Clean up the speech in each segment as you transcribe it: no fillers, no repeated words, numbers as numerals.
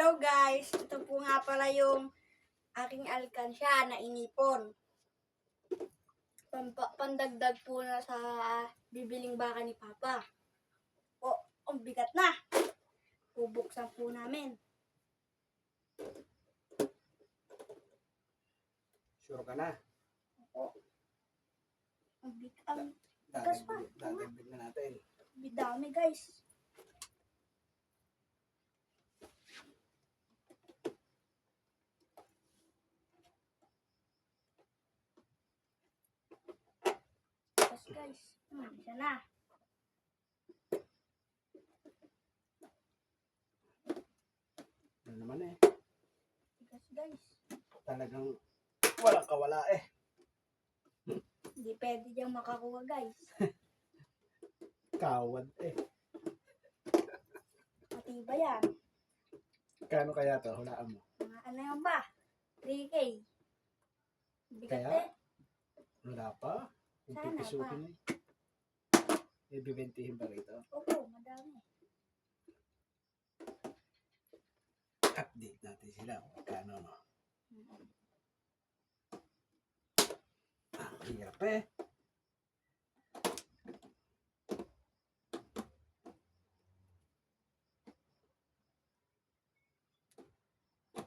Hello guys, ito po nga pala yung aking alkansya na inipon. Pandagdag po na sa bibiling baka ni Papa. O, ang bigat na. Bubuksan po namin. Sure ka na? O, ang bigas pa. Dadagdag na natin. Bidami guys. Guys, isa na. Ano naman eh. Guys. Talagang walang kawala eh. Hindi pwede diyang makakuha guys. Kawad eh. Matiba yan. Kano kaya to? Hulaan mo. Mga ano yan ba? 3K. Bigat Kaya? eh. Wala pa. Kung Sana pipisukin eh. Ibibentihin ba rito? Opo, madami. Update natin sila kung magkano no. Hirap eh.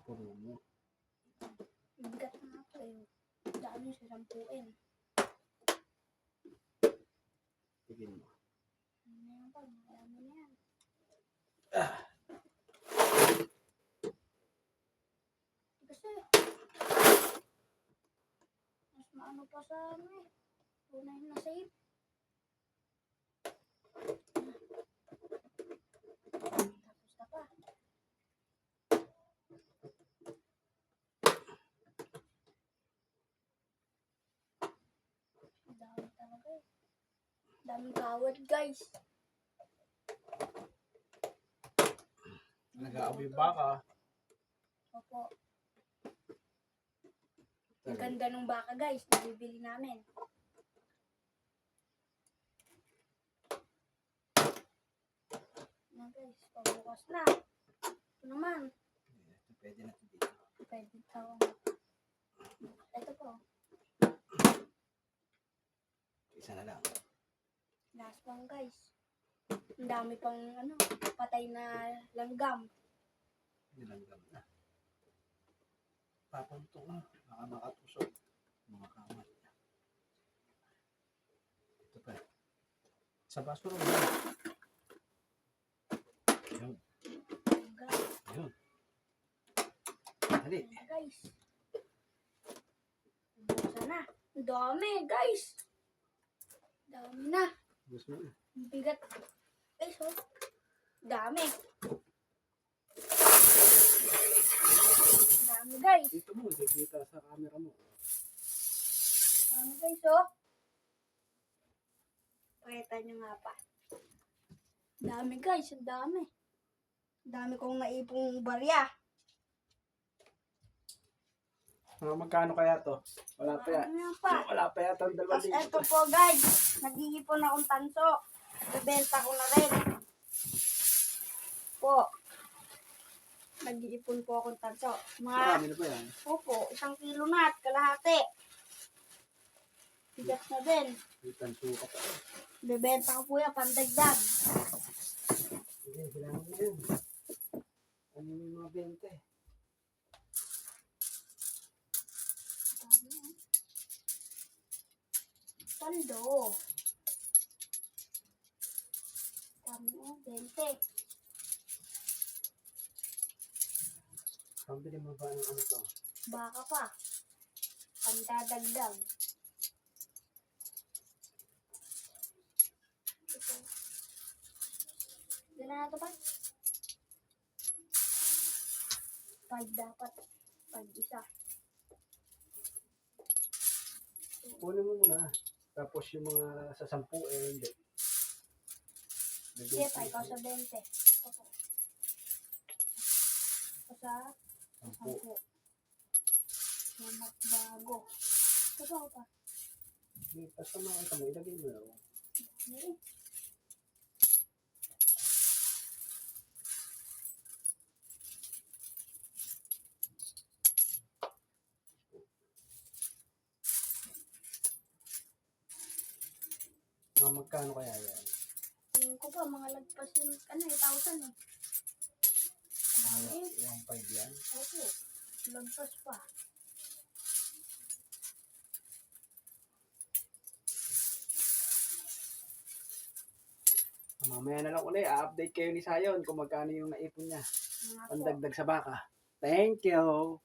Puro mo. Bigat na ako eh. Dami sa sampuin. Tigin mo. Ano yan pa? Madami na yan. Kasi, mas maano pa sa ano eh. Tunay na safe. Tapos na pa. Dami talaga eh. Daming kawad guys. Nag-aaboy baka. Opo. Ang ganda ng baka guys. Nabibili namin. Na guys. Pabukas na. Ito naman. Ito pwede na ito dito. Pwede tawang. Ito po. Isa na lang. Last one guys. Ang dami pang ano, patay na langgam. Nilanggam na. Papunto na. Baka makatusok. Mga kamay. Ito pa. Sa basura mo. Ayun. Ayun. Dali. Guys. Buksan na. Ang dami guys. Dami na. Gusto mo. Ang bigat. Guys oh. Dami. Dami guys. Dito mo. Dito sa camera mo. Dami guys oh. Pakita nyo nga pa. Dami guys. Ang dami. Ang dami kong naipong barya. Magkano kaya to? Wala pa yan. Ano yan pa? Wala pa yata ang Tapos 2,000. eto po guys, nag-iipon akong tanso. Bebenta ko na rin. Po. Nag-iipon po akong tanso. Marami na ba yan? Opo, 1 kilo na at kalahati. Bigat na din. Itan suka pa. Bebenta ko po yan, pandagdag. Sige, kailangan mo yan. Ano yung mga 20? Pando. Dami o, 20. Pambili mo ba ng ano to? Baka pa. Pandadagdag. Ito. Ilan na ito pa? 5 dapat. 5 isa. Kunin mo muna. Tapos yung mga sa 10 eh, hindi. Sige, 5 sa 20. Opo. O sa 10. 10. Mamat bago. Ito pa. Basta makita mo, ilagay mo lang. Okay. Mga magkano kaya yan? Tingin ko pa, mga lagpas yung, 1,000 eh. Dami. 1.5 yan. Opo. Lagpas pa. Mamaya na lang ulit, i-update kayo ni Sayon kung magkano yung naipon niya. Mga po. Pandagdag sa baka. Thank you!